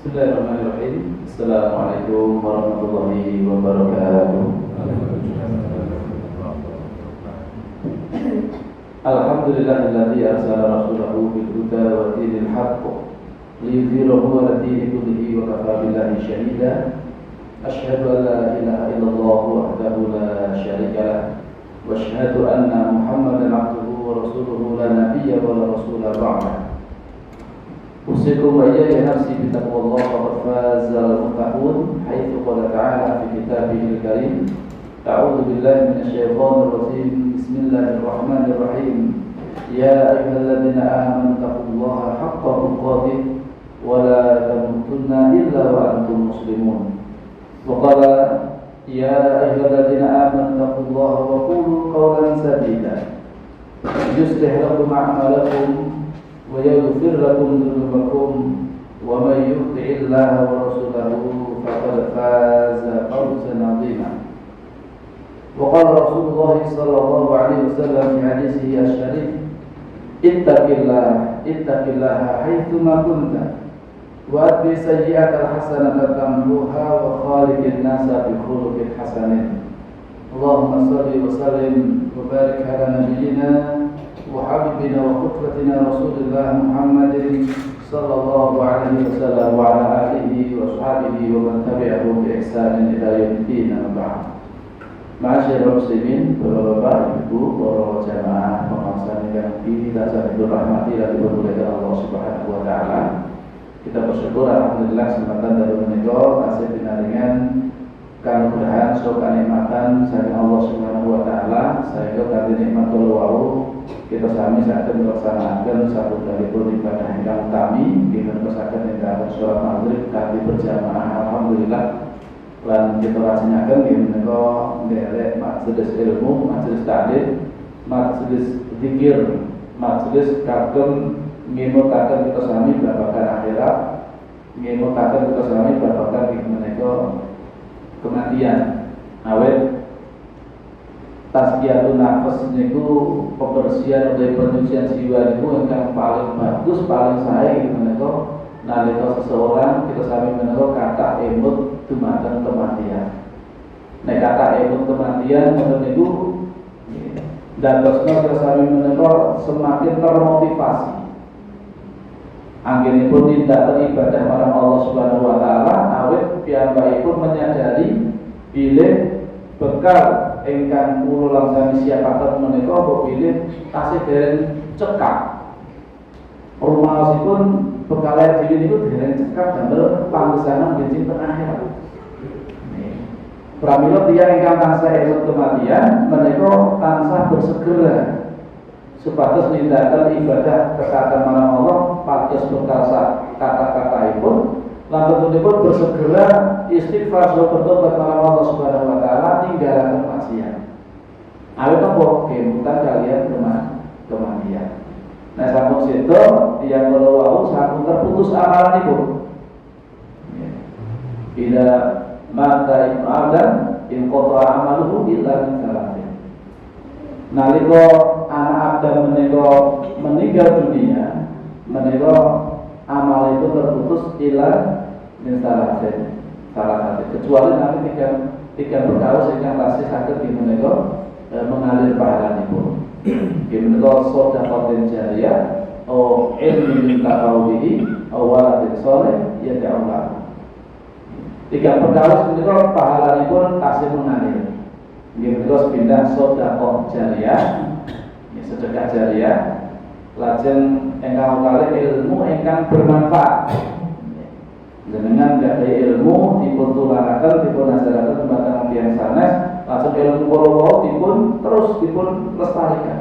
Bismillahirrahmanirrahim. Assalamualaikum warahmatullahi wabarakatuh. Alhamdulillahilladzi arsala rasulahu bil huda wa dinil haqq liyudhhirahu 'ala dini kullihi wa kafaa billahi shahida. Asyhadu an la ilaha illallah wahdahu la syarika lah wa asyhadu anna Muhammadan 'abduhu wa rasuluhu la nabiyya wa la rasula ba'dah. Usikum wa iyaya nafsi bitaqwallah faqad fazal muttaqun haitsu qala ta'ala fi kitabihil karim. A'udzu billahi minasyaitonir rajim. Bismillahirrahmanirrahim. Ya ayyuhalladzina amanu taqullaha haqqa tuqatih wa la tamutunna illa wa antum muslimun. Wa qala ya ayyuhalladzina amanu taqullaha wa qulu qawlan sadida yuslih lakum a'malakum wa yaghfir lakum dhunubakum wa may yuti'illaha wa rasulahu faqad faza fawzan 'azima. Wa qala Rasulullah sallallahu alaihi wasallam fi hadisihi asy-syarif, ittaqillaha haitsu ma kunta wa atbi sayyi'atal hasanata tamhuha wa khaliqin nasa bi khuluqin hasanin. Allahumma shalli wa sallim wa barik ala nabiyyina wa habibina wa qudwatina Rasulillah Muhammadin sallallahu alaihi wasallam wa ala alihi wa sahbihi wa man tabi'ahum bi ihsanin ila yaumil ba'd. Ma'asyiral muslimin, bapak-bapak, ibu, para jamaah pengawasan yang kita dirahmati dan diberkahi Allah Subhanahu wa taala. Kita bersyukur alhamdulillah kesempatan dari menika tasih pinaringan kanugrahan saha kanikmatan saking Allah Subhanahu wa taala sehingga kanthi nikmat kula wau kita sami saged melaksanakan saputaripun ibadah ingkang utami dinten saged nindakaken salat maghrib kanthi berjamaah alhamdulillah lan kita lajengaken nggih menika nderek majelis ilmu, majelis taklim, majelis zikir, majelis kagem ngimutaken kita sami babagan akhirat, ngimutaken kita sami babagan nggih menika kematian. Awet tazkiyatun nafs niku pembersihan atau penyucian jiwa niku ingkang paling bagus, paling sae nggih menika nalika seseorang kita sami menika kathah emut dumateng kematian. Nek kathah emut kematian ngoten niku dadosna kita sami menika semakin termotivasi anggenipun nindakaken ibadah marang Allah Subhanahu wa taala awit piyambakipun menyadari bilih bekal ingkang kula langsani siapaken menika bilih tasih dereng cekak. Rumasipun bekal diri niku dereng cekak damel panggesanan dinten akhirat. Pramila tiyang ingkang tansah esuk kematian menika tansah bersegera supados nindakaken ibadah kekatan marang Allah pados bekal kata-kataipun lan tentunipun bersegera istighfar saha bertobat marang Allah Subhanahu wa taala ninggalaken maksiat. Awit napa kemutan kalian kematian. Nah sampun sedo tiyang kula wau sampun terputus amalanipun. Bila mata ibnu Adam in qata amaluhu illa min salatin. Nalika anak Adam menika meninggal dunia, menika amal itu terputus ila min salatin. Kecuali nanti tiga perkara ingkang tasih saged menika mengalir pahalanipun. Menika sedekah jariyah atau ilmu taqawuhi atau waladin saleh yad'u lahu. Tiga perkara menika pahalanipun tasih mengalir. Menika sepindah sedekah jariyah, sedekah jariyah, lajeng ingkang kalih ilmu ingkang bermanfaat. Jenengan gadhahi ilmu dipun tularaken, dipun ajaraken dumateng tiyang sanes, lajeng ilmu kula wau dipun lestarikan.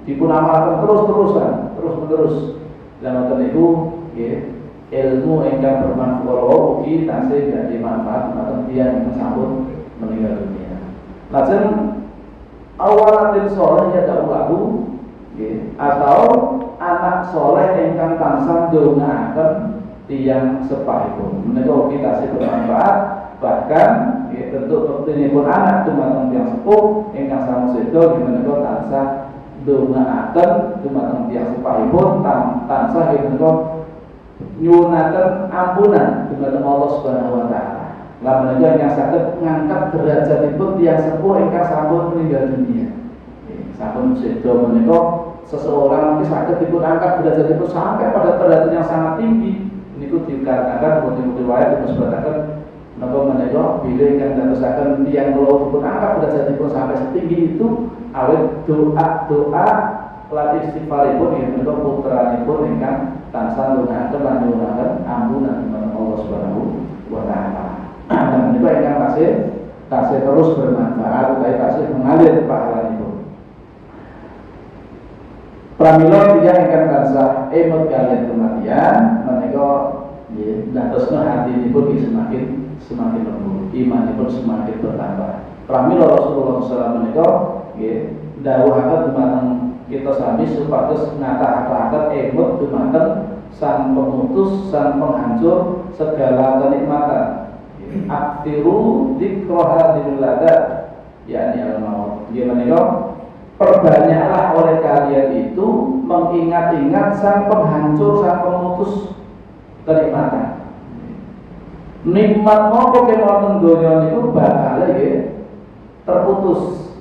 Dipun amalkan terus-terusan, terus-menerus. Lan ngoten niku nggih ilmu ingkang bermanfaat ugi tasih gadhahi manfaat dumateng tiyang ingkang sampun meninggal dunia. Lajeng awalatin saleh ya da'ulahu atau anak soleh ingkang tansah ndongaaken tiyang sepahipun. Menika ugi tasih bermanfaat bahkan tentu pun anak dumateng tiyang sepuh ingkang sampun sedo menika tansah ndongaaken dumateng tiyang sepahipun tansah menika nyunaken ampunan dumateng Allah Subhanahu wa taala. Lan menika ingkang saged ngangkat derajatipun tiyang sepuh ingkang sampun meninggal dunia. Sampun sedo menika seseorang mungkin saged dipun angkat derajatipun sampai pada derajat yang sangat tinggi. Niku dikatakan mugi-mugi wae disebutaken napa menika bilih ingkang dadosaken tiyang kula dipun angkat derajatipun sampai setinggi itu awit doa-doa lan istighfaripun inggih menika putranipun ingkang tansah ndongaken lan nyuwunaken ampunan dumateng Allah Subhanahu wa taala. Dan menika ingkang tasih terus bermanfaat utawi tasih mengalir pahalanipun. Pramila tiyang ingkang tansah emut kaliyan kematian menika nggih ndadosna hatinipun semakin lembut, imanipun semakin bertambah. Pramila Rasulullah SAW menika nggih dawuhaken dumateng kita sami supados ngata-ngataken emut dumateng sang pemutus, sang penghancur segala kenikmatan. Aktiru dzikra hadil ladat, yakni al-maut. Nggih menika perbanyaklah oleh kalian itu mengingat-ingat sang penghancur, sang pemutus kenikmatan. Nikmat nopo kemawon donya niku bakal terputus.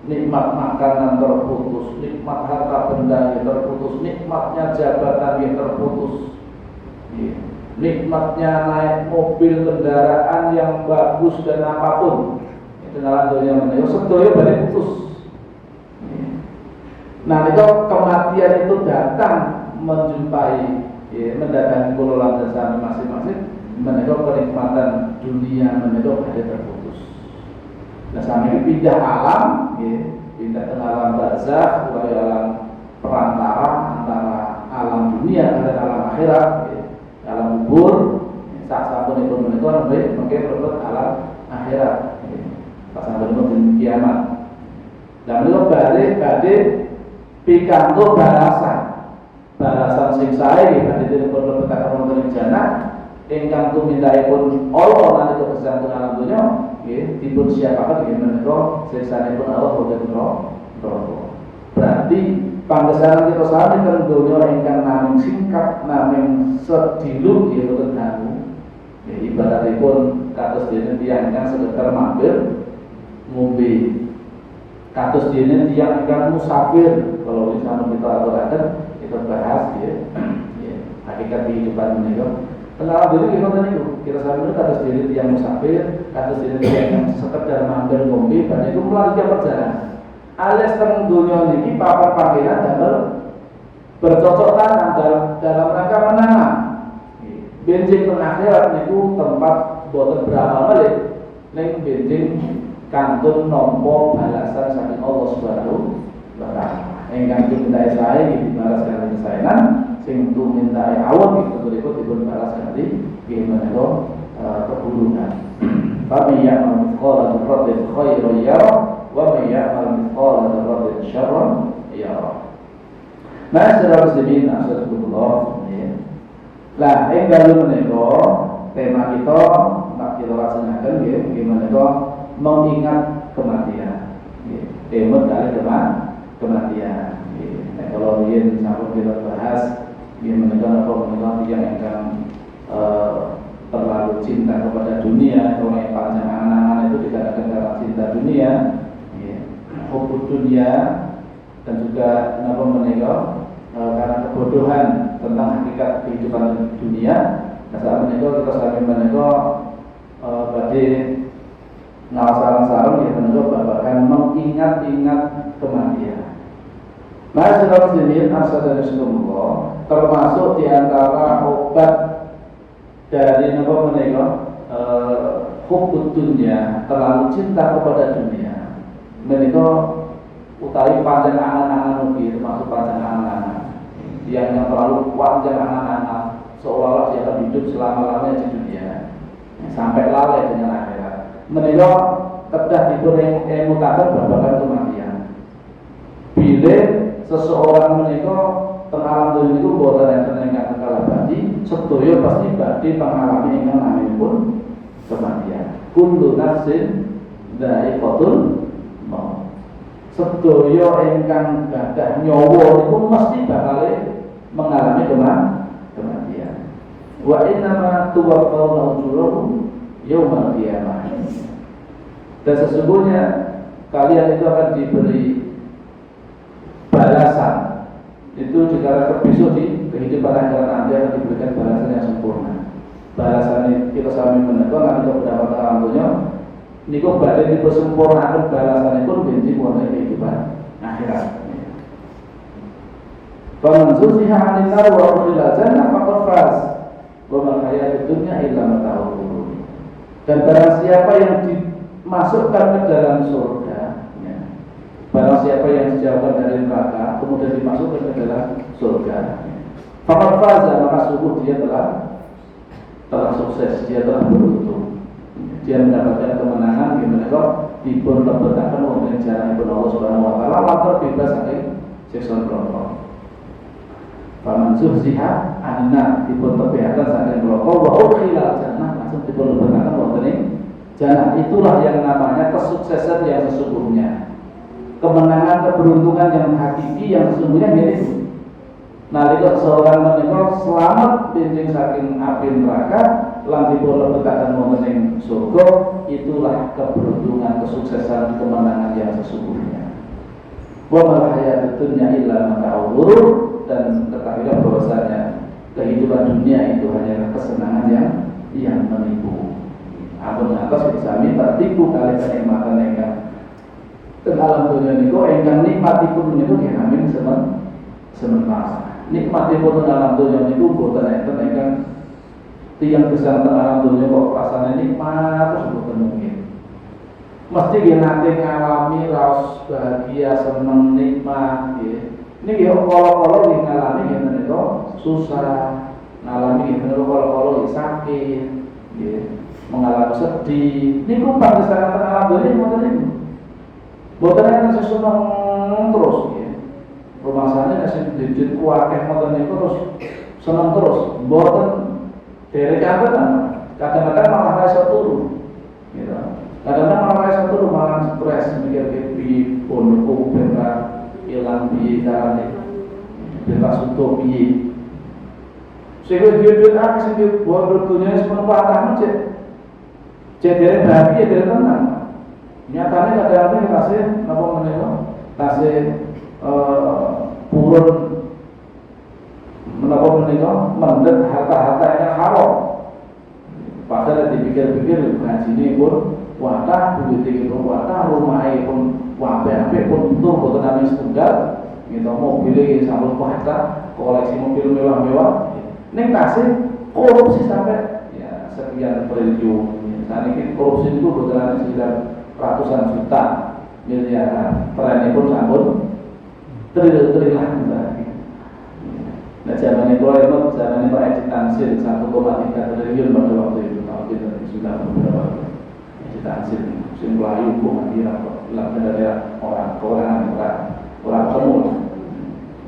Nikmat makanan terputus, nikmat harta benda terputus, nikmatnya jabatan terputus, nikmatnya naik mobil kendaraan yang bagus dan apapun itu dalam dunia menika sedaya badhe putus. Nah, itu kematian itu datang menjumpai mendatangi kula lan sami masing-masing menika kenikmatan dunia menika badhe terputus. Nah, sami pindah alam, pindah ke alam barzakh, utawi alam perantara antara alam dunia dan alam akhirat, alam kubur. Sak sapunipun menika mengke mlebet alam akhirat, pas sampun kiamat. Dan menika badhe pikantuk balasan sing sae badhe dipun lebetaken wonten ing jannah ingkang tumindakipun Allah nalika kesanten alam donya nggih dipun siapaken nggih menika siksanipun Allah boten neraka. Berarti panggesaran kita sami ten donya ingkang namung singkat namung sedilu nggih boten dangu. Ibaratipun kados dene tiyang ingkang sekedar mampir ngombe. Kados dene tiyang ingkang musafir kalau misalnya kita aturaken kita bahas ya hakikat kehidupan menika. Kenal diri kita tadi kita sambil kados diri yang musafir, kados diri yang sekedar mampir ngombe, banyak itu melanjutkan perjalanan. Alias teng dunia niki papan panggilan damel bercocok tanam dalam rangka menanam. Benjing teng akhirat niku tempat boten beramal malih ning benjing kantun nampa balasan saking Allah Subhanahu wa taala. Ingkang dimintai sae dibalas kaliyan saenan sing tumintae awon iki betul dipun balas kanthi nggih menika keburukan. Fa may ya'mal mithqala dzarratin khairan yara wa may ya'mal mithqala dzarratin syarran yara. Masyaallah muslimin asyhadullah. Lah ing dalu menika tema kita tak kita laksanaken nggih menika mengingat kematian. Nggih, tema kali kematian. Kalau riyen sampun kita bahas menika apa yang terlalu cinta kepada dunia, orang yang panjang angan-angan itu dikatakan karena cinta dunia, hubud dunia, dan juga napa menika karena kebodohan tentang hakikat kehidupan dunia. Nah, saat menika kita sami menika badhe ngawas-awas ya menika babagan mengingat-ingat kematian. Nah, saudara muslimin asadarisullah, termasuk diantara obat dari napa menika hubud dunia, terlalu cinta kepada dunia. Menika utawi panjang angan-angan ugi termasuk panjang angan-angan. Yang terlalu panjang angan-angan seolah-olah dia akan hidup selama-lamanya di dunia sampai lalai dengan akhirat. Menika kedah dipun emutaken babagan kematian. Bilih seseorang menika teng alam dunya niku boten enten ingkang kekal abadi, sedaya pasti badhe pangalami ingkang naminipun kematian. Kullu nafsin dha'iqatul maut. Sedaya ingkang gadah nyawa niku mesti bakal mengalami kematian. Wa innama tuwaffawna ujurakum yaumal qiyamah. Dan sesungguhnya kalian itu akan diberi balasan. Itu dikarenakan besok di kehidupan akhirat nanti akan diberikan balasan yang sempurna. Balasan ini kita sami menekan nanti kepada orang dunia. Niku badhe dipersempurnakan balasan itu benci wonten kehidupan akhirat. Faman zuziha 'anil nar wa udkhila jannah faqad faz. Wa mal hayatud dunya illa mata'ul ghurur. Dan barang siapa yang dimasukkan ke dalam surga, ya. Barang siapa yang dijauhkan dari neraka kemudian dimasukkan ke dalam surga, faqad faz, maka sungguh dia telah sukses, dia telah beruntung. Dia mendapatkan kemenangan gimana kok dipun lebetaken wonten jalanipun Allah Subhanahu wa taala lan terbebas saking siksa neraka. Faman zuhziha 'anil nar dipun tebihaken saking neraka wa udkhila jannah langsung dipun lebetaken wonten ing jannah. Itulah yang namanya kesuksesan yang sesungguhnya. Kemenangan, keberuntungan yang hakiki yang sesungguhnya yaitu nalika seorang menika selamat benjing saking api neraka lan dipun lebetaken wonten ing surga, itulah keberuntungan, kesuksesan, kemenangan yang sesungguhnya. Wa mal hayatud dunya illa mata'ul ghurur. Dan ketahuilah bahwasanya kehidupan dunia itu hanyalah kesenangan yang menipu. Ampun ngatos sami tertipu kali kenikmatan ingkang teng alam dunia niku ingkang nikmatipun niku diamin sementara. Nikmatipun teng alam dunia niku boten enten ingkang tiyang gesang teng alam dunia kok rasane nikmat terus boten mungkin. Mesti nate ngalami raos bahagia, seneng, nikmat nggih. Ini kalau ngalami gimana itu susah, ngalami gimana kalau sakit, mengalami sedih. Ini pun pada saat mengalami ini bukan ini, bukan yang saya senang terus. Rumah sana nasi dijin kuatnya bukan itu terus senang terus, bukan dari kadang-kadang malah rasa turun, kadang-kadang malah rasa turun malah stres mikir piye pondok benar. Ilang piye carane bebas untuk piye sehingga dia apa sing dibuat dunia sepenuh patah cek dari bahagia dari tenang nyatanya kadang-kadang kasih apa menika kasih purun menapa menika mendet harta-harta yang haram padahal dipikir-pikir ngajine pun wadah duit iki pun wadah rumahe pun wabe-wabe pun untung boten nami setunggal gitu mobil iki sampun kuwata koleksi mobil mewah-mewah ning kasih korupsi sampai ya sekian triliun. Saat ini korupsi itu boten sekitar ratusan juta miliaran trenipun sampun triliunan nah zaman itu zaman Pak Edi Tansil 1,3 triliun pada waktu itu tahun itu sudah beberapa Tansil, sing melayu bukan kira kok, daerah orang semua.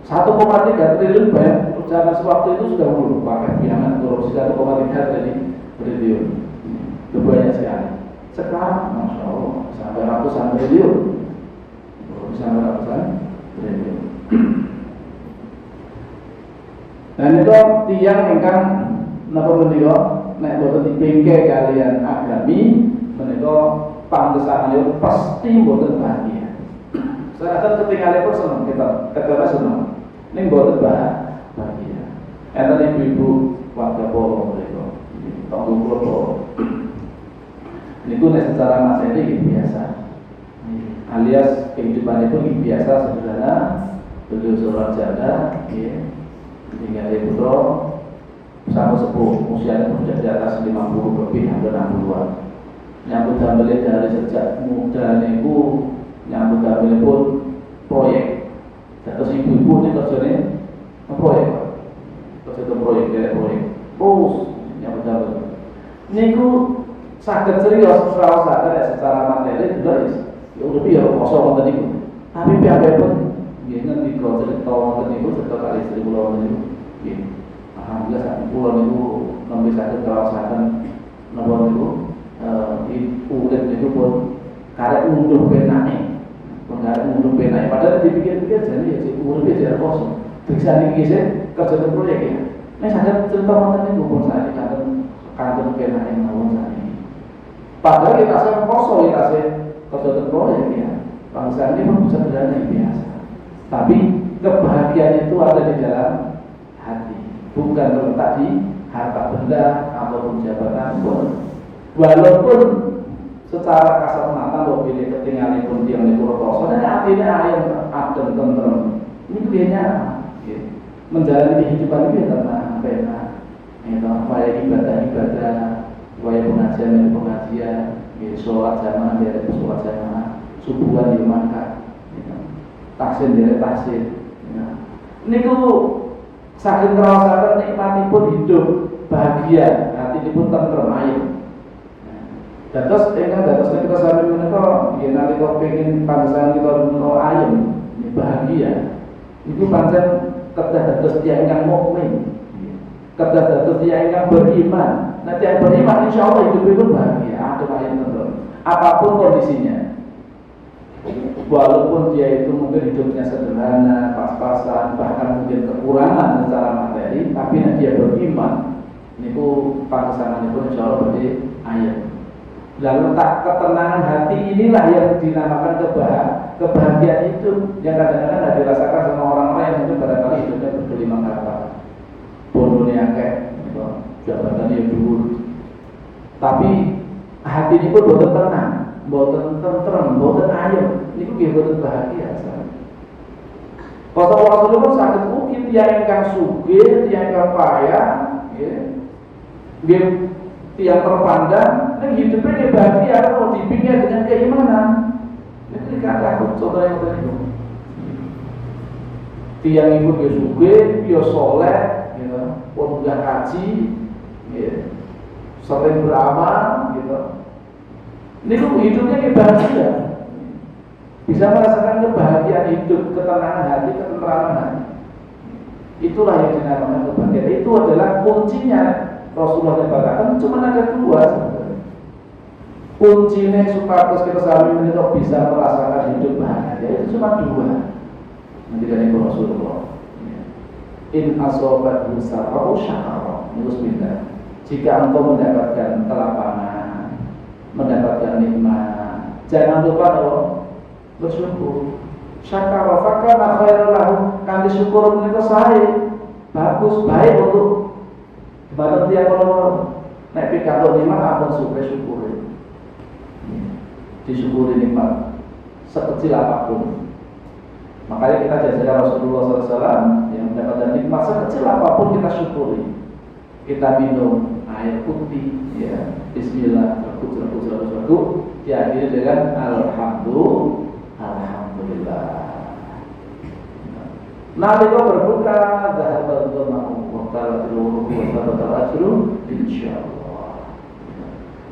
1,3 triliun bayar zaman sewaktu itu sudah dulu pakai bilangan korupsi 1,3 triliun, itu banyak sekali. Sekarang, masya Allah, sampai ratusan triliun, sampai ratusan triliun. Dan itu tiang ingkang napa menika nek boten dipingke kalian agami menika pantesanipun pasti boten bahagia. Saat ketinggalan pun seneng kita seneng. Ning boten bahagia. Enten ibu-ibu warga Polo mereka. Tonggo kula. Niku nek secara materi biasa. Alias kehidupanipun biasa sederhana, beliau seorang janda, tinggal di putra sama sepuh, usianya sudah di atas 50 lebih, hampir 60-an. Nyambut damel dari sejak muda niku nyambut damel pun proyek. Terus ibu-ibu ini kerjanya proyek, kerja proyek dari proyek. Terus nyambut damel. Niku saged serius secara materi juga ya lebih ya kosong tadi. Tapi pihak pun nggih ngerti kok cerita wonten niku cerita kali istri kula wonten niku. Nggih. Alhamdulillah sak kula niku nembe saged kawasaken napa niku urip niku pun karek mundur penake. Pengarep mundur penake padahal dipikir-pikir jane ya sik urip jare kosong. Diksa niki sik kerja proyek ya. Sadar cerita mantan itu pun saya kantor kena yang ngomong saya. Padahal kita saya kosong kita saya kerja proyek ya. Bangsa ini pun sederhana biasa. Tapi kebahagiaan itu ada di dalam hati, bukan terletak di harta benda ataupun jabatan pun. Walaupun secara kasat mata bahwa pilih ketinggalan pun dia menurut Rasul, dan artinya ayam adem tentrem. Ini biasanya menjalani kehidupan itu tenang, benar. Itu upaya ibadah, upaya pengajian, sholat jamaah dari sholat jamaah, subuhan di Makkah, taksin dari taksin. Ini tuh saking merasakan nikmatipun hidup bahagia, hati pun tentrem ayam. Dados kita sampai menika yen nanti kok pengen pancen kita menawa ayem bahagia. Itu pancen kedah dados tiyang ingkang mukmin. Kedah dados tiyang ingkang beriman. Nah, tiyang beriman insyaallah hidupipun bahagia, adem ayem tentrem. Apapun kondisinya. Walaupun dia itu mungkin hidupnya sederhana, pas-pasan, bahkan mungkin kekurangan secara materi, tapi nek dia beriman niku pangesananipun insyaallah berarti ayem. Lalu tak ketenangan hati inilah yang dinamakan kebahagiaan itu yang kadang-kadang tidak dirasakan sama orang-orang yang mungkin barangkali hidupnya bergelimang harta, bonusnya akeh, jabatan yang dulu. Tapi hati ini pun boten tenang, boten tentrem, boten ayem. Ini pun boten bahagia. Rasulullah pun sakit mungkin dia ingkang sugih, dia ingkang payah, tiang terpandang, dan hidupnya bahagia kalau dipinggir dengan keimanan. Ini dikatakan contoh yang tadi. Tiang ibu dia suge, dia soleh, pun udah haji, sering beramal, gitu. Ini hidupnya bahagia, bisa merasakan kebahagiaan hidup, ketenangan hati, ketentraman hati. Itulah yang dinamakan kebahagiaan. Itu adalah kuncinya. Rasulullah katakan cuma ada dua sebenarnya. Kuncinya supaya kita selalu menito bisa merasakan hidup bahagia itu cuma dua. Nanti dari Rasulullah. In asobat sarau syakara. Bismillah. Jika engkau mendapatkan kelapangan, mendapatkan nikmat, jangan lupa bersyukur. Syakara fakana khairan lahu. Kami syukur menika sae. Bagus, baik untuk badan tiap orang naik pikanto nikmat ampun syukuri, disyukuri nikmat sekecil apapun. Makanya kita diajarkan Rasulullah SAW yang mendapatkan nikmat sekecil apapun kita syukuri. Kita minum air putih, ya Bismillah, berkutu, diakhiri dengan Alhamdulillah. Nalika berbuka zahabal dhama'u wa qalatil ajru insyaallah.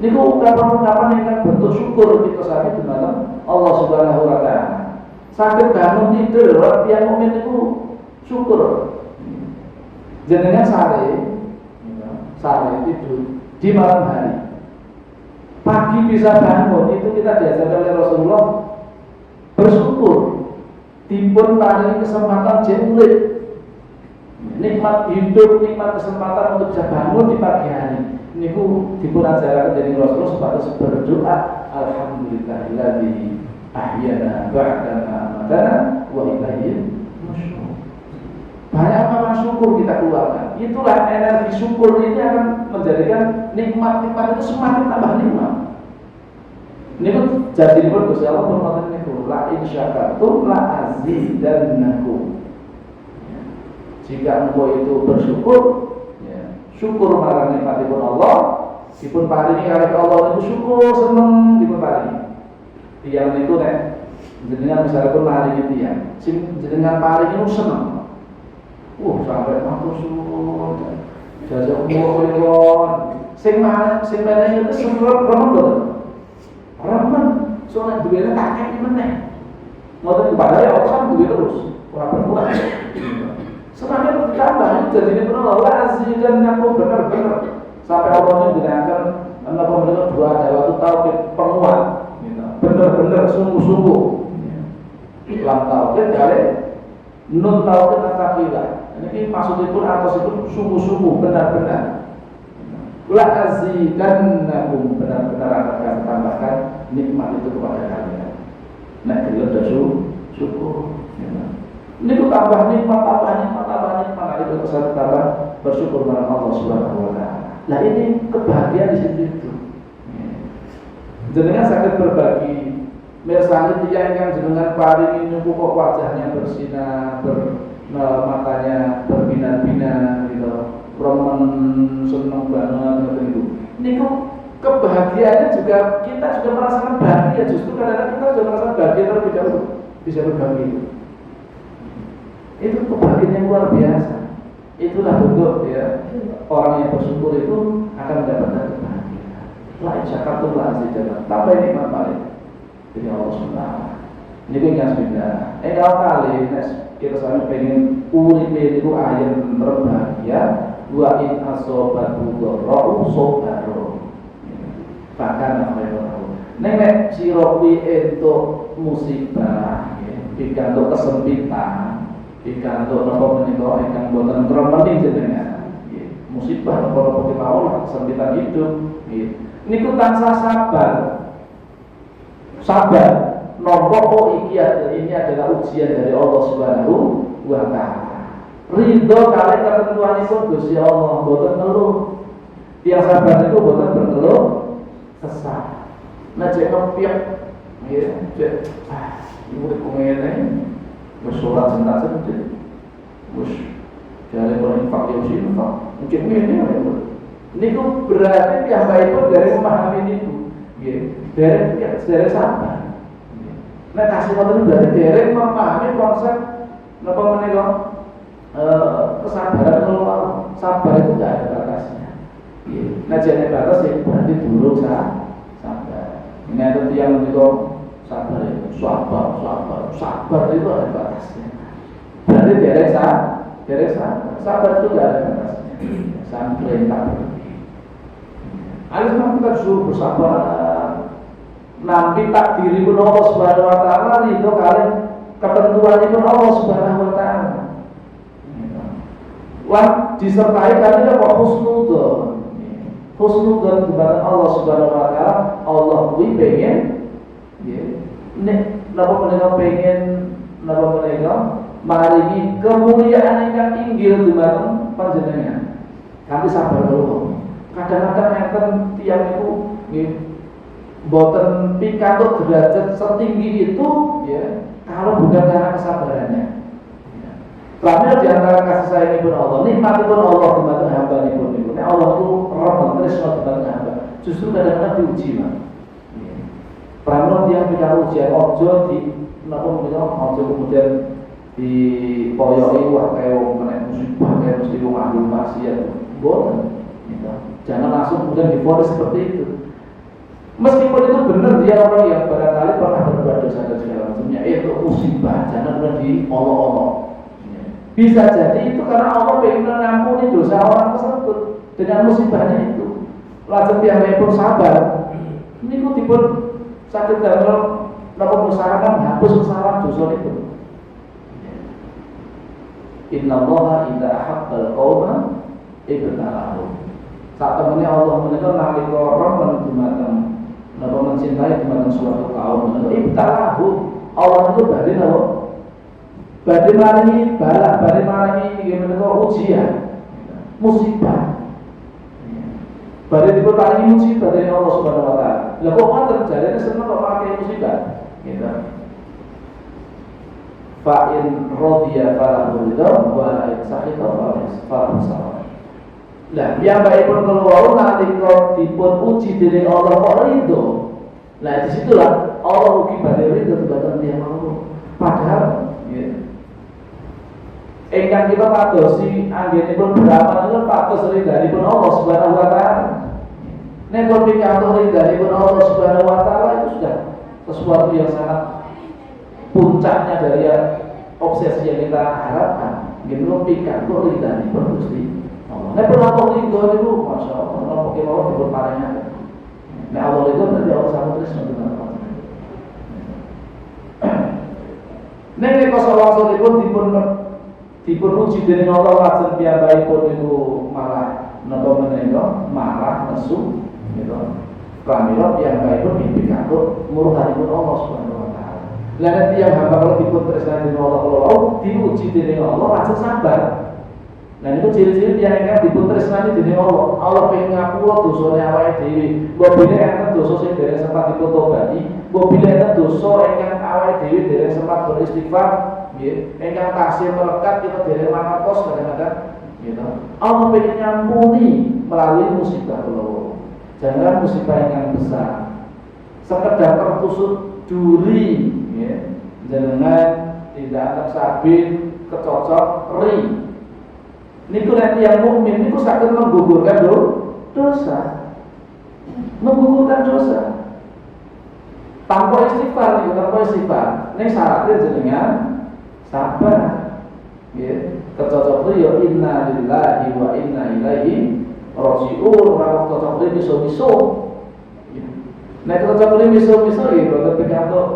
Niku ungkapan-ungkapan yang bentuk syukur kita saat di malam Allah Subhanahu wa taala. Sakit bangun tidur tiang mukmin niku syukur. Jenengan sare tidur di malam hari. Pagi bisa bangun itu kita diajarkan oleh Rasulullah bersyukur. Dipun paringi kesempatan urip. Nikmat hidup, nikmat kesempatan untuk bisa bangun di pagi hari. Niku dipun ajaraken dening Rasulullah supaya berdoa alhamdulillahilladzi ahyana ba'da ma amatana wa ilaihi nusyur. Banyak amal syukur kita keluarkan. Itulah energi syukur ini akan menjadikan nikmat-nikmat itu semakin tambah nikmat. Ini pun jadi pun Gusti Allah berkata niku la in syakartum la azidannakum. Jika engkau itu bersyukur, syukur marang nikmatipun Allah, dipun paringi kalih Allah itu syukur seneng dipun paringi. Tiyang niku nek jenengan misalnya pun maringi tiyang, sing jenengan paringi itu seneng. Sampai matur suwun. Jajak umur sing meneh itu semprot remen. Remen, soalnya duitnya kakek meneh. Ngoten padahal ya kan duit terus, ora berkurang. Semakin bertambah jadi ini benar Allah azidan naku benar-benar sampai Allah ini gunakan apa mereka dua ada waktu tauhid penguat, benar-benar sungguh-sungguh. Lam tauhid kali nun tauhid atakilah. Ini maksudnya pun atosipun sungguh-sungguh benar-benar. La azidannakum, benar-benar akan kami tambahkan nikmat itu kepada kalian. Nek gelem syukur. Ini ku tambah nikmat, nah itu kesal tambah bersyukur kepada Allah Subhanahu wa taala. Nah ini kebahagiaan di situ. Jenengan sakit berbagi, misalnya dia yang jenengan paring ini kok wajahnya bersinar, matanya berbinar-binar gitu. Roman senang banget gitu. Ini kok kebahagiaannya juga kita juga merasakan bahagia. Justru kadang-kadang kita juga merasakan bahagia terlebih dahulu bisa berbagi itu kebahagiaan yang luar biasa. Itulah bentuk ya orang yang bersyukur itu akan mendapatkan kebahagiaan. La syakatul azidannakum. Tambah nikmat balik dari Allah Subhanahu. Ini kan sebenarnya. Kalau kali kita sana pengen urip itu ayam berbahagia. Wa in asobatu dharra'u sabaru. Bahkan khairu. Nek sira kuwi entuk musibah, pikantuk kesempitan, pikantuk napa menika ingkang boten kremeni jenengan. Musibah napa kemawon kesempitan hidup. Niku tansah sabar. Sabar. Napa iki ini adalah ujian dari Allah Subhanahu wa taala. Ridho kali ketentuan itu Gusti Allah, boten ngeluh. Yang sabar itu boten berkeluh kesah. Nah cek ngepiak, ya cek, ibu ngene, bersolat sebentar saja, bus, dari berinfak ya infak, mungkin ini ya. Ini tuh berarti yang baik itu dari memahami itu, dari sabar. Nah kasih waktu itu dari memahami konsep apa menikah. Kesabaran kalau sabar itu tidak ada batasnya. Nah jadi batas ya berarti dulu sabar. Ini ada yang itu sabar itu sabar itu ada batasnya. Berarti derek sabar itu tidak ada batasnya. Sampai tak berhenti. Harus kita suruh bersabar. Nanti takdir pun Allah Subhanahu wa taala itu kalian ketentuan pun Allah Subhanahu wa taala. Wah disertai kali apa husnudzon kepada Allah Subhanahu wa taala. Allah kuwi pengen nek napa menika pengen napa menika maringi kemuliaan ingkang inggil dumateng panjenengan. Kanthi sabar kula. Kadang-kadang enten tiyang niku nggih boten pikantuk derajat setinggi itu ya kalau bukan karena kesabarannya. Karena di antara kasih sayang pun Allah, nikmat pun Allah kepada hamba ini pun. Allah itu rahmat tresno kepada hamba. Justru kadang-kadang diuji lah. Pramila dia bicara ujian ojo di, kenapa mungkin ojo kemudian di poyoi wah kayak wong kena musibah kayak mesti wong ahli maksiat. Boten. Jangan langsung kemudian difonis seperti itu. Meskipun itu benar dia orang yang barangkali pernah berbuat dosa dan segala macamnya, itu musibah. Jangan kemudian diolok-olok. Bisa jadi itu karena Allah ingin mengampuni dosa orang tersebut dengan musibahnya itu. Lajeng yang pun sabar. Ini kok dipun sakit dalam napa musyawarah menghapus kesalahan dosa itu. Innallaha idza ahabbal qauma ibtalahu. Saat temennya Allah menika nalika orang dumateng napa mencintai dumateng suatu kaum menika ibtalahu. Allah itu badhe napa? Badhe maringi balak, badhe maringi inggih menika ujian, musibah. Badhe dipun paringi musibah dari Allah Subhanahu wa taala. Lah kok wonten jarene seneng kok pakai musibah? Gitu. Fa in radiya falahu ridha wa la yasakhita falahu sawa. Lah yang baik pun keluar nalika dipun uji dening Allah kok ridho. Lah disitulah Allah ugi badhe ridho dumateng tiyang Allah. Padahal ingkang kita padosi anggenipun beramal itu pados ridhanipun Allah Subhanahu wa taala. Nek pun pikantuk ridhanipun Allah Subhanahu wa taala itu sudah sesuatu yang sangat puncaknya dari obsesi yang kita harapkan. Nggih menika pikantuk ridhanipun Gusti Allah. Nek pun Allah ridho niku masyaallah napa kemawon dipun paringaken. Nek Allah ridho berarti Allah sangat tresno dumateng panjenengan. Nek kosong dipun dipun uji dening Allah lajeng piyambakipun niku malah napa menika marah nesu gitu. Pramila piyambakipun pikantuk murkanipun Allah Subhanahu wa taala. Lah nek tiyang hamba kalau dipun tresnani dening Allah diuji dening Allah lajeng sabar. Nah itu ciri-ciri yang ingkang dipun tresnani dening Allah. Allah pengen ngapura dosane awake dhewe. Mbok bile enten dosa sing dereng sempat dipun tobati, mbok bile enten dosa ingkang awake dhewe dereng sempat beristighfar, nggih. Ingkang tasih melekat kita dereng mangertos kadang-kadang gitu. Allah pengen ngampuni melalui musibah kula. Jangan musibah yang besar. Sekedar tertusuk duri, nggih. Jangan tidak ada sabit, kecocok, ri. Niku nanti yang mukmin niku saged menggugurkan dosa. Menggugurkan dosa. Tanpa istighfar niku, tanpa istighfar. Ning syaratnya jenengan sabar. Nggih, kecocok ya inna lillahi wa inna ilaihi raji'un. Ora kecocok miso-miso. Nek kecocok miso-miso ya boten pikantuk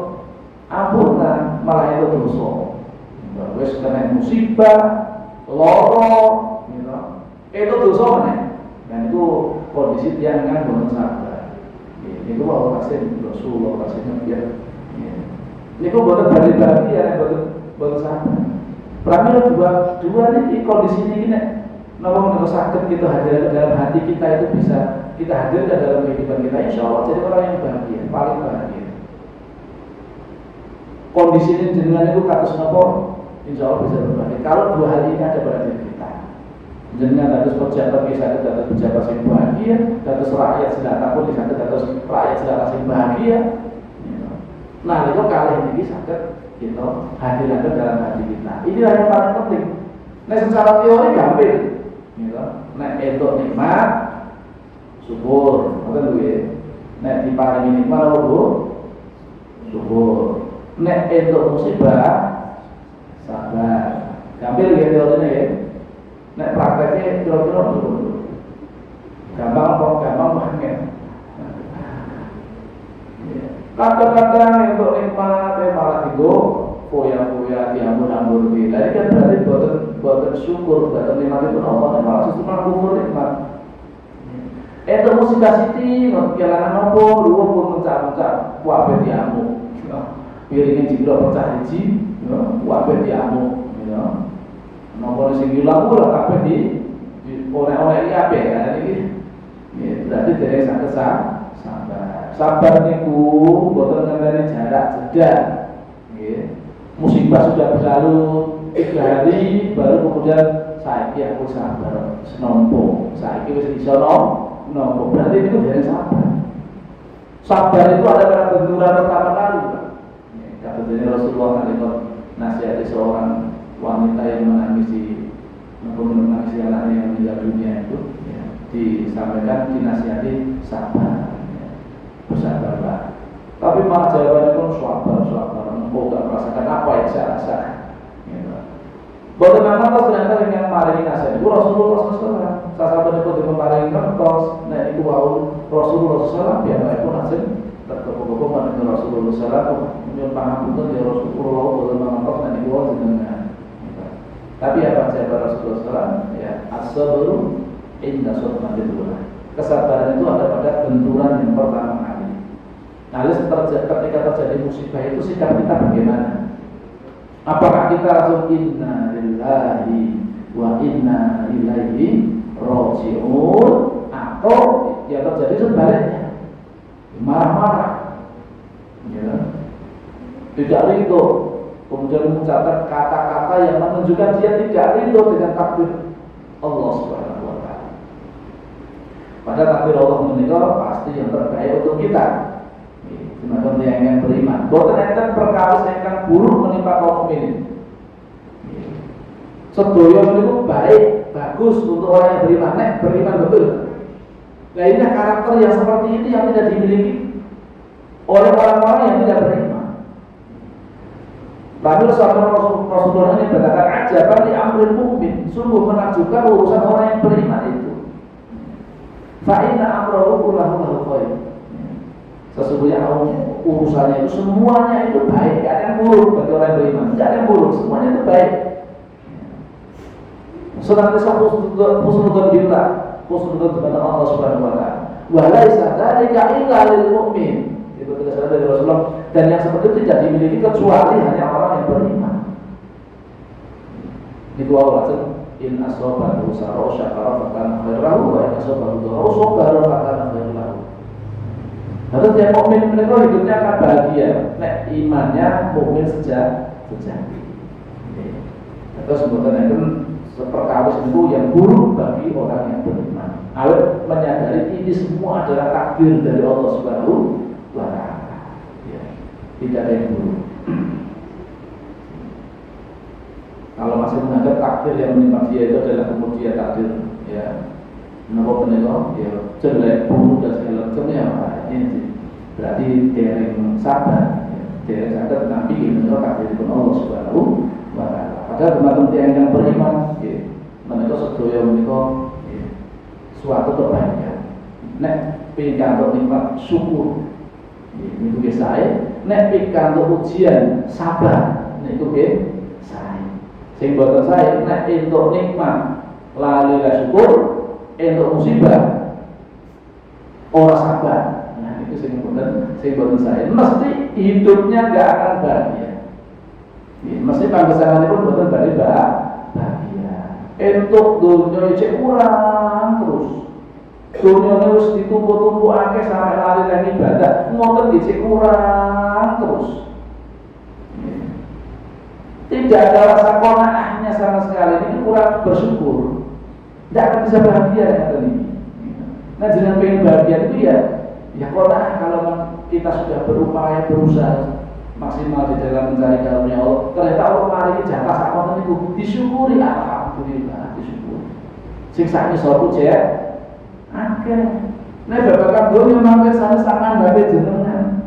ampunan, malah itu dosa. Wis kena musibah loro gitu. Itu dosa meneh. Dan itu kondisi tiyang kan boten sabar. Niku wae kasih Rasulullah kasih Nabi. Niku boten bali-bali ya boten sabar. Pramila dua niki kondisi niki nek napa menika saged kita hadir dalam hati kita itu bisa kita hadirkan dalam kehidupan kita, insyaallah jadi orang yang bahagia, paling bahagia. Kondisi ini jenengan itu kados napa insya Allah bisa berbagi. Kalau dua hal ini ada pada diri kita, jenengan dados pejabat bisa dados pejabat yang bahagia, dados rakyat sedaya pun bisa dados rakyat sedaya yang bahagia. Nah, itu kali ini saged kita hadirkan dalam hati kita. Ini yang paling penting. Nah, secara teori gampang, gitu. Nah, itu nikmat, syukur, betul ya. Nah, diparingi nikmat apa bu? Syukur. Nah, itu musibah, sabar. Gampang ya teorinya ya. Nek prakteknya kira-kira dulu. Gampang apa? Gampang banget. Kadang-kadang untuk nikmat malah digo foya-foya diambur-ambur di. Tadi kan berarti buatan syukur, buatan nikmat itu Allah malah justru malah kufur nikmat. Itu musibah siti, kelangan nopo, dulu pun mencak-mencak, wabe diamuk. Piringnya jika pecah hiji, wabe diamuk. Nomor sing ilang kula kabeh di oleh-oleh iki apik kan iki. Nggih, berarti dereng saged sabar. Sabar niku boten ngenteni jarak jeda. Nggih. Musibah sudah berlalu 3 hari baru kemudian saiki aku sabar senompo. Saiki wis iso nompo. Berarti niku dereng sabar. Sabar itu ada pada benturan pertama kali, Pak. Nggih, Rasulullah nalika nasihati seorang wanita yang menangisi anaknya yang meninggal dunia itu ya, disampaikan dinasihati sabar ya. Bersabarlah, tapi malah jawabannya pun sabar engkau gak merasakan apa yang saya rasakan ya. Bagaimana kalau ternyata yang maringi nasihat itu Rasulullah SAW salah satu itu dimaringi kertas. Nah itu Rasulullah SAW biar pun hasil terkepuk-kepuk dengan Rasulullah SAW menyuruh paham pun dia Rasulullah SAW dan itu dengan. Tapi apa jawaban Rasulullah SAW? Ya, as-sabru inda sudmatil ula. Kesabaran itu ada pada benturan yang pertama kali. Nah, ketika terjadi musibah itu sikap kita bagaimana? Apakah kita langsung inna lillahi wa inna ilaihi raji'un, atau yang terjadi sebaliknya marah-marah, ya, tidak ridho, kemudian mencatat kata-kata yang menunjukkan dia tidak ridho dengan takdir Allah Subhanahu wa taala. Pada takdir Allah menikah pasti yang terbaik untuk kita. Teman-teman yang ingin beriman, boten enten perkawis ingkang buruk menimpa kaum mukminin. Sedaya itu baik, bagus untuk orang yang beriman, beriman betul. Nah, ini karakter yang seperti ini yang tidak dimiliki oleh orang-orang yang tidak beriman. Lalu Rasulullah ini berkata, ajaban li amril mukmin, sungguh menakjubkan urusan orang yang beriman itu. Fa inna amrahu kullahu lahu khair. Sesungguhnya urusannya itu semuanya itu baik, tidak ada yang buruk bagi orang yang beriman, tidak ada yang buruk, semuanya itu baik. senantiasa husnudzon billah, husnudzon kepada Allah Subhanahu wa taala. Wa laisa dzalika illa lil mu'min. Itu tegaskan dari Rasulullah, dan yang seperti itu tidak dimiliki kecuali hanya orang yang beriman. Itu awal in asobahu sarau syakara fakana khairahu wa in asobahu dharau sabara fakana khairahu. Lalu tiap mukmin mereka hidupnya akan bahagia. Nek imannya mukmin sejati. Terus sebetulnya itu seperkawis itu yang buruk bagi orang yang beriman. Awet menyadari ini semua adalah takdir dari Allah Subhanahu wa taala. Ya, tidak ada yang buruk. Kalau masih menganggap takdir yang menimpa dia itu adalah kemudian takdir, ya, kenapa penelok, ya, jelek, buruk dan segala macamnya, ini berarti dereng sabar, ya, dereng sabar nabi ini takdir pun Allah Subhanahu wa taala. Padahal teman-teman yang beriman, ya, mereka sedaya mereka suatu kebaikan. Nek pingkan untuk nikmat syukur, itu biasa. Nek pingkan untuk ujian sabar, itu biasa. Sing boten saya nek entuk nikmat lali la syukur, entuk musibah ora sabar. Nah itu sing boten saya. Mesti hidupnya enggak akan bahagia. Ya, mesti panggesanane pun boten bahagia. Entuk dunya cek kurang terus. Dunyane wis ditumpuk-tumpuk akeh sampai lali lan ibadah, ngoten dicek kurang terus. Tidak ada rasa qanaahnya sama sekali, ini kurang bersyukur. Tidak akan bisa bahagia dengan ini. Nah, jangan pengen bahagia itu ya qanaah kalau kita sudah berupaya berusaha maksimal di dalam mencari karunia Allah. Ternyata Allah mari jatah sakmono niku disyukuri, alhamdulillah disyukuri. Sing sak ngisor jek akeh. Nek babakan donya mangke sane sampean bae jenengan.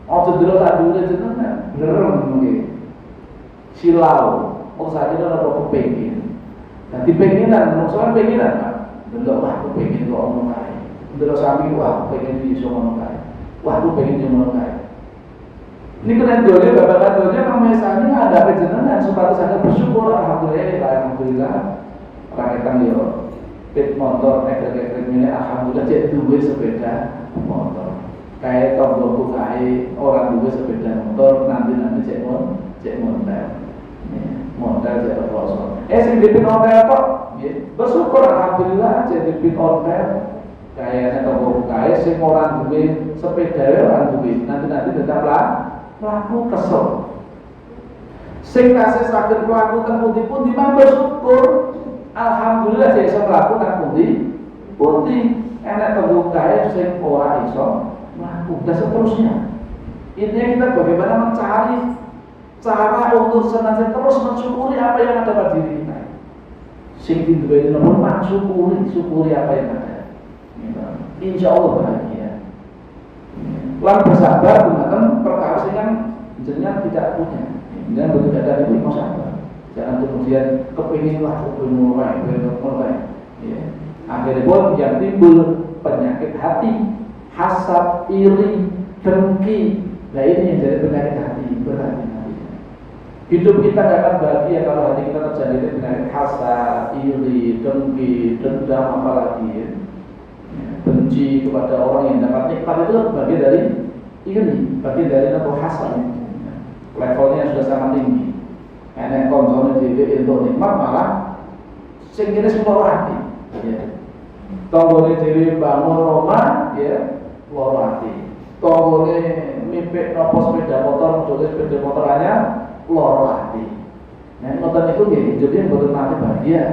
Ojo delok sak dhuwure jenengan. Bener mungkin. Silau, saat ini ada kepengin. Nanti penginan, soalnya penginan kan. Bentuk wah, aku pengen kok ngomong kaya. Bentuk sami wah, pengen di ngomong kaya. Wah, aku pengen di ngomong kaya. Ini kena doanya, babakan doanya, misalnya ada kejenengan supaya saya bersyukur, alhamdulillah. Rakyatan yo, pit motor, naik ini, alhamdulillah cek duwe sepeda motor. Kayak tonggoku kayak orang duwe sepeda motor, nanti cek modal. Modal jadi kosong. Sing dipin hotel kok, bersyukur alhamdulillah jadi dipin hotel. Kayaknya toko kaya sing orang duwe sepeda orang duwe nanti tetaplah pelaku kesel. Sing kasih sakit pelaku temputi pun di mana bersyukur. Alhamdulillah saya iso pelaku temputi enak toko kaya sing orang iso pelaku dan seterusnya. Intinya kita bagaimana mencari cara untuk senantiasa terus mensyukuri apa yang ada pada diri kita. Sing duwe nomor syukuri apa yang ada. Insya Allah bahagia. Lan bersabar gunakan perkara yang jenengan tidak punya. Jangan begitu ada itu mau sabar. Jangan kemudian kepinginlah mulai. Ya. Akhirnya pun yang timbul penyakit hati, hasad, iri, dengki. Nah ini yang jadi penyakit hati, berhati. Hidup kita tidak akan bahagia kalau hati kita terjadi dengan hasad, iri, dengki, dendam, apalagi ya. Benci kepada orang yang dapat nikmat itu bagian dari iri, bagian dari hasad. Levelnya sudah sangat tinggi. Karena konsolnya jadi untuk nikmat malah sing kene semua hati. Ya. Tonggone dhewe bangun rumah, ya, loro hati. Tonggone mimpi nopo sepeda motor, tulis sepeda motor anyar loro hati. Nah, nonton itu ya hidupnya bukan mati bahagia,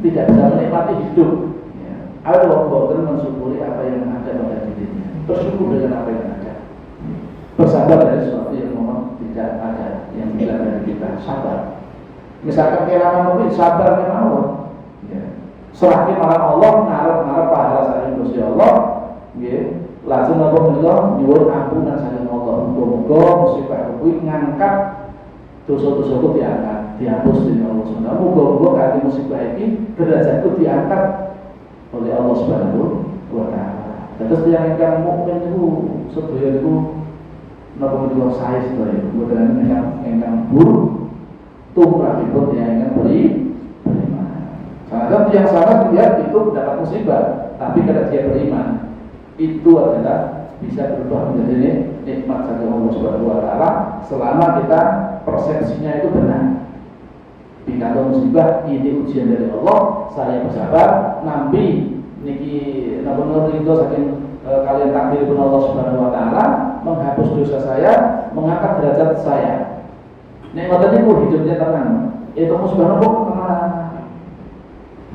tidak bisa menikmati hidup. Ada orang mensyukuri apa yang ada pada dirinya, bersyukur dengan apa yang ada. Bersabar dari sesuatu yang memang tidak ada, yang tidak dari kita. Sabar. Misalkan kehilangan mobil, sabar memang serahkan marah Allah, ngarep pahala saling Gusti Allah. Langsung apa menika nyuwun ampunan saling Allah. Muga-muga musibah kuwi ngangkat dosa-dosaku diangkat, dihapus di Allah Subhanahu wa taala. Muga-muga kanthi musibah iki derajatku diangkat oleh Allah Subhanahu wa taala. Terus yang ingkang mukmin niku sedaya niku napa menika sae sedaya, mboten ingkang buruk tumrapipun yang ingkang beriman. Sangat yang sangat lihat itu mendapat musibah, tapi kalau dia beriman, itu adalah bisa berubah menjadi nikmat dari Allah Subhanahu wa taala selama kita persepsinya itu benar. Jika musibah ini ujian dari Allah, saya bersabar, nampi niki napa itu saking kalian takdir pun Allah Subhanahu wa taala menghapus dosa saya, mengangkat derajat saya. Nek ngoten niku hidupnya tenang. Itu musibah nopo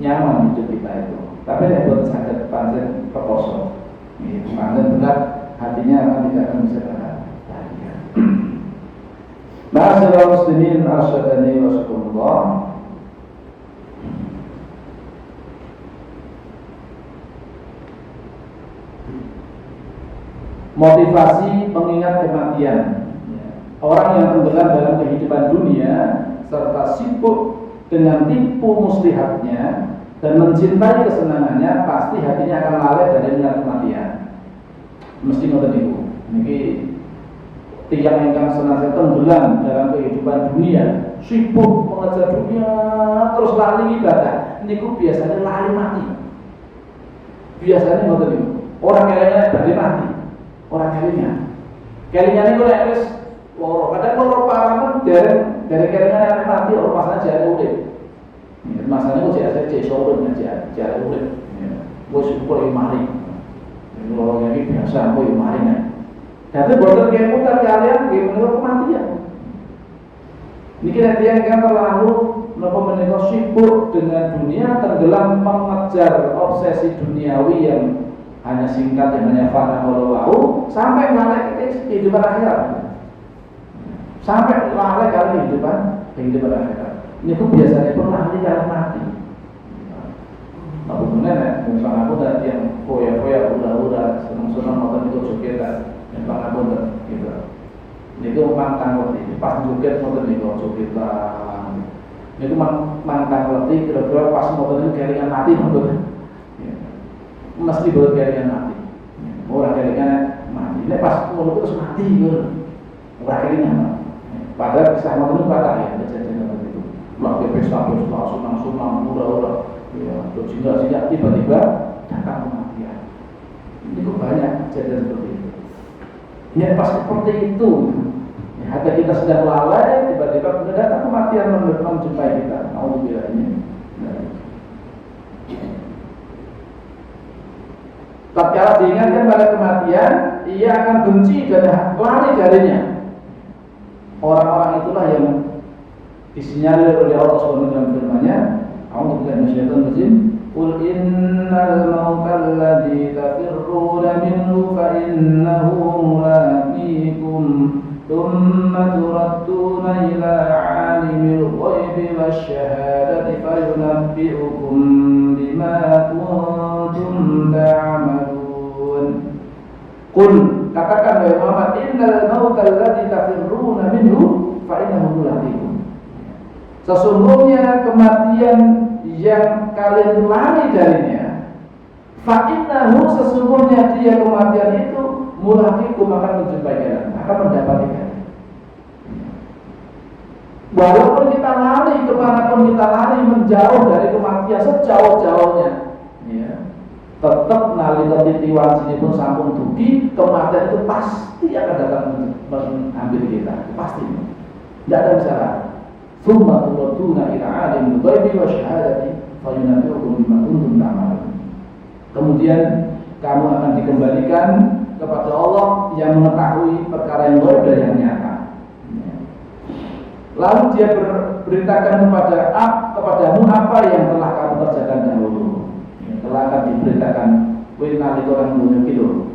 nyaman hidup kita itu. Tapi nek boten saged pancen perkoso. Nggih, pancen berat hatinya akan tidak akan bisa bahagia. Ma'asyiral muslimin arsyadani wa syukurullah. Motivasi mengingat kematian. Orang yang tenggelam dalam kehidupan dunia serta sibuk dengan tipu muslihatnya dan mencintai kesenangannya, pasti hatinya akan lalai dari ingat kematian. Mesti ngoten niku. Niki tiyang ingkang senantiasa tenggelam dalam kehidupan dunia, sibuk mengejar dunia, terus lali ibadah. Niku biasanya lali mati. Biasanya ngoten niku. Orang kelengnya badhe mati. Orang kelingnya niku lek wis loro, kadang loro paramen dari kelingan mati orang masane jare urip. Masane kok jare iso urip jare urip. Wis ukur mari. Loro iki biasa kok mari nek. Dadi boten kemutan kalian nggih menika kematian. Niki nek tiyang kan terlalu napa menika sibuk dengan dunia, tenggelam mengejar obsesi duniawi yang hanya singkat, yang hanya fana walau sampai lalai kehidupan akhirat. Sampai lalai kali kehidupan akhirat. Ini pun biasanya pun lalai kali mati. Aku benar, misalnya aku tadi yang foya-foya, udah senang-senang makan itu jogetan, misalnya aku gitu. Itu mantang letih, pas joget makan itu jogetan. Itu mantang letih, kira-kira pas makan itu kelingan mati makan. Mesti boleh kelingan mati. Orang kelingan mati. Ini pas mulut terus mati gitu. Orang kelingan mati. Padahal kisah makan itu kata ya, kejadian itu. Lagi pesta senang-senang, murah-murah. Ya, terus sehingga tiba-tiba datang kematian. Ini kok banyak kejadian seperti itu. Ya pas seperti itu, ya, hati kita sedang lalai, tiba-tiba datang kematian menjumpai kita. Alhamdulillah ini. Tatkala diingatkan pada kematian, ia akan benci dan lari darinya. Orang-orang itulah yang disinyalir oleh Allah SWT dalam firman-Nya, A'udzubillahi minasyaitonir rajim. Qul innal mautal ladzi tafirruna minhu fa innahu mulaqikum thumma turadduna ila 'alimil ghaibi wasyahadati fayunabbi'ukum bima kuntum ta'malun. Qul, katakan wahai Muhammad, innal mautal ladzi tafirruna minhu fa innahu mulaqikum. Sesungguhnya kematian yang kalian lari darinya, fa innahu, sesungguhnya dia kematian itu mulaqikum, akan menjumpai kalian, akan mendapati kalian. Walaupun kita lari kemanapun kita lari, menjauh dari kematian sejauh-jauhnya, ya, tetap nalika titiwan sini pun sampun dugi, kematian itu pasti akan datang mengambil kita, pasti. Tidak ada masalah. Tsumma turaduna ila 'alimil ghaibi wasyahadati fayunabbi'ukum bima kuntum ta'malun. Kemudian kamu akan dikembalikan kepada Allah yang mengetahui perkara yang gaib dan yang nyata. Lalu dia berberitakan kepadamu apa yang telah kamu kerjakan dahulu. Telah akan diberitakan nalika orang dunia itu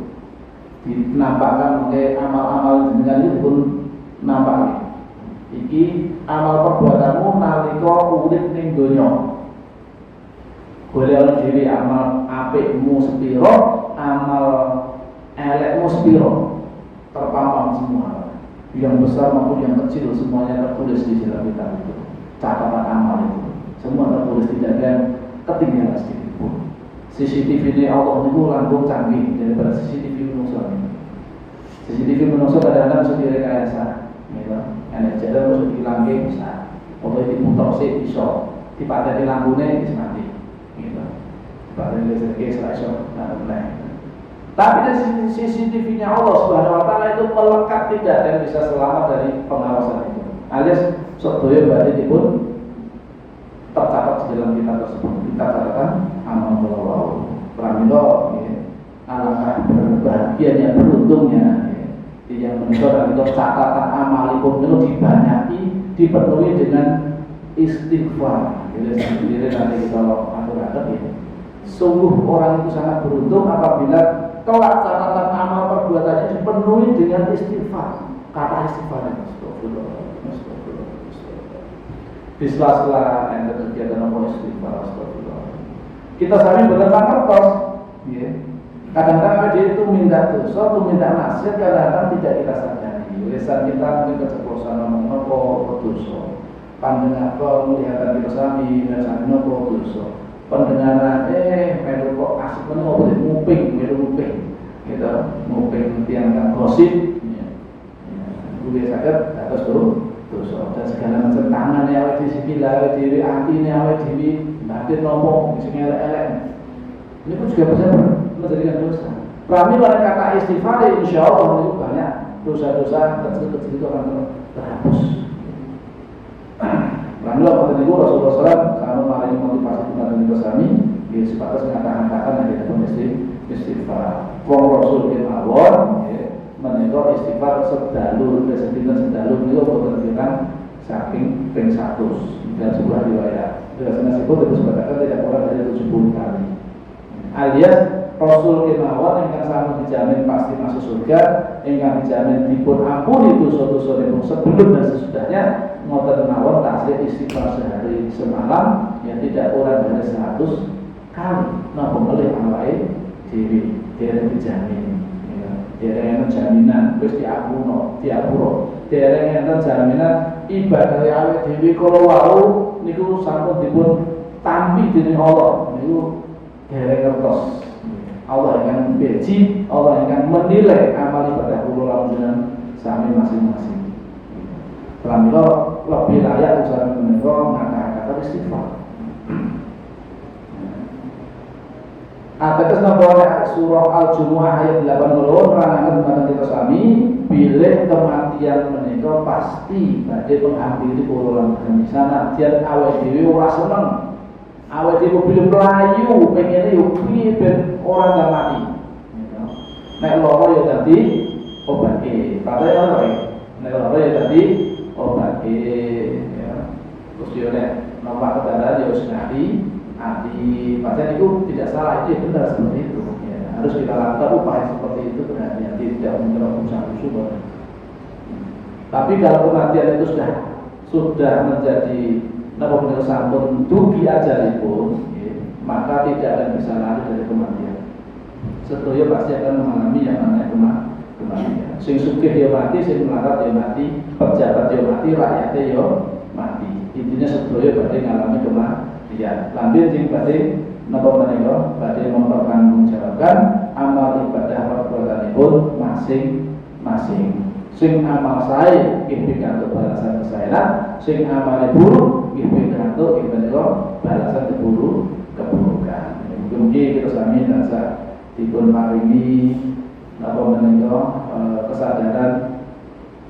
dinampakkan oleh amal-amal dengan itu pun nampak. Iki amal perbuatanmu nalika urip ning donya. Golek dhewe amal apikmu sepiro, amal elekmu sepiro, terpampang semua. Yang besar maupun yang kecil semuanya tertulis di dalam kitab itu. Catatan amal itu semua tertulis, tidak ada ketinggalan sedikit pun. CCTV ini Allah itu langkung canggih daripada CCTV manusia. CCTV manusia kadang-kadang bisa direkayasa, gitu. Yang jalan harus dilangge bisa, kalau diputar sih bisa, dipateni lambune bisa mati. paling rezeki selesai. Tapi dari CCTV-nya Allah Subhanahu Wa Taala itu melekat, tidak ada yang bisa selamat dari pengawasan itu. Alias sedaya berarti pun tercatat di dalam kitab tersebut. Kita katakan amal Allah. Pramila, alangkah berbahagianya, beruntungnya yang menikah itu catatan amalipun itu dibanyaki, dipenuhi dengan istighfar. Jadi sendiri nanti kita atur-atur ya. Sungguh orang itu sangat beruntung apabila kelak catatan amal perbuatannya dipenuhi dengan istighfar. Kata istighfar itu astagfirullah. Di sela-sela enten kegiatan apa istighfar astagfirullah. Kita sami beneran kertas, ya. Kadang-kadang dia itu minta dosa, itu minta nasihat, kadang-kadang tidak kita sadari. Lisan kita mungkin keceplosan ngomong apa dosa. Pandangan kau melihat kita sami, sami apa dosa. Pendengaran melu kok asik meneh boleh nguping, gitu, nguping tiang gosip. Gue sakit atas dosa dan segala macam tangan yang awet disipi, awet diri, hati yang awet diri, batin ngomong, sing elek-elek. Ini pun juga bisa menjadikan dosa. Kami pada kata istighfar, insya Allah itu banyak dosa-dosa kecil-kecil itu akan terhapus. Alhamdulillah pada itu Rasulullah SAW kalau malah motivasi kepada kami, dia sebatas mengatakan yang pun istighfar. Wong Rasul bin Awon, menikah istighfar sedalur, sedalur itu berkaitan saking ping 100 dalam sebuah riwayat. Jelasnya sebut itu sebutkan tidak kurang dari 70 kali. Alias Rasul kemawon yang sama dijamin pasti masuk surga, yang dijamin dipun ampuni dosa-dosa sebelum dan sesudahnya. Ngoten mawon tasbih istighfar sehari semalam yang tidak kurang dari 100 kali. Napa melih awake dhewe dereng dijamin. Dereng enten jaminan wis diapuro. Dereng enten jaminan ibadah awake dhewe kala wau niku sampun dipun tampi dening Allah. Niku dereng ngertos. Allah akan beji, Allah akan menilai amal ibadah kula lan sami masing-masing. Pramila lebih layak usaha menika ngata-kata istighfar. Ateges napa surah Al-Jumu'ah ayat 80 nerangaken dhateng kita sami bilih kematian menika pasti badhe menghampiri kula lan sanadyan awake dhewe ora seneng. Awake dhewe bilih mlayu pengene yo piye ben ora gak mati. Nek lara ya dadi obate. Padahal ora nek lara ya dadi obat ya. Terus yo nek nomor kendaraan ya wis ngali ati pasien itu tidak salah, itu benar seperti itu ya. Harus kita lakukan upaya seperti itu berhati-hati, tidak menyerang usaha. Tapi kalau kematian itu sudah menjadi napa sampun dugi ajalipun ya, maka tidak akan bisa lari dari kematian. Sedaya pasti akan mengalami yang namanya kematian. Sing sugih ya mati, sing melarat ya mati, pejabat ya mati, rakyatnya ya mati. Intinya sedaya badhe ngalami kematian. Lanjut sing badhe napa menika badhe mempertanggungjawabkan amal ibadah perbuatanipun masing-masing. Sing amal sae nggih pikantuk balasan kesaenan, sing amal buruk nggih pikantuk balasan keburukan. Mungkin kita sami tansah dipun paringi napa menika kesadaran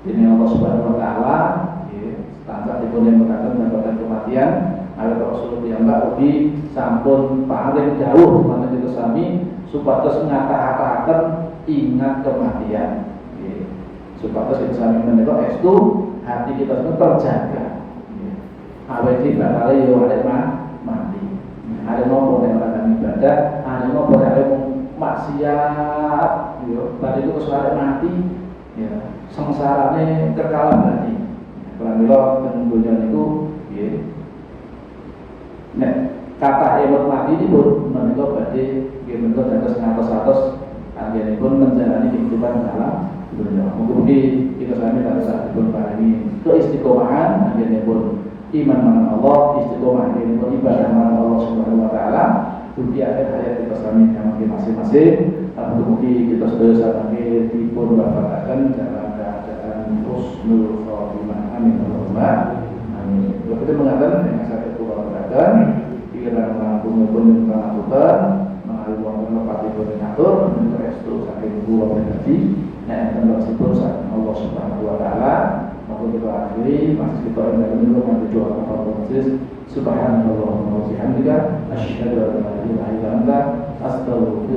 dene Allah Subhanahu wa taala nggih tansah dipun nyebutaken babagan kematian awit Rasul piyambak ugi sampun paling dawuh manut kita sami supados ngata-ataken ingat kematian nggih supados kita sami menika estu hati kita terjaga nggih awet iki bakal yo arep mati arep nopo nek ora ibadah arep nopo nek maksiat yo tadi itu kesuara mati ya sengsarane kekal berarti pramila teng donya niku nggih nek kata emot mati dipun menika badhe nggih menika dados ngatos-atos anggenipun menjalani kehidupan dalam dunia. Mugi kita sami tansah dipun paringi keistiqomahan anggenipun iman marang Allah, istiqomah anggenipun ibadah marang Allah Subhanahu wa taala. Dugi akhir hayat kita sami yang masing-masing. Mugi kita sedaya sami dipun wafataken dalam keadaan husnul khotimah. Amin Allahumma amin. Kita mengatakan yang sakit kula katakan pikiran mampu pun lakukan mengalami wong pati koordinator minta restu saking guru organisasi nek enten maksudipun saking Allah Subhanahu wa taala maka kita akhiri masih kita yang menunggu doa konferensi subhanallah wa bihamdika asyhadu an la ilaha illa anta astaghfiruka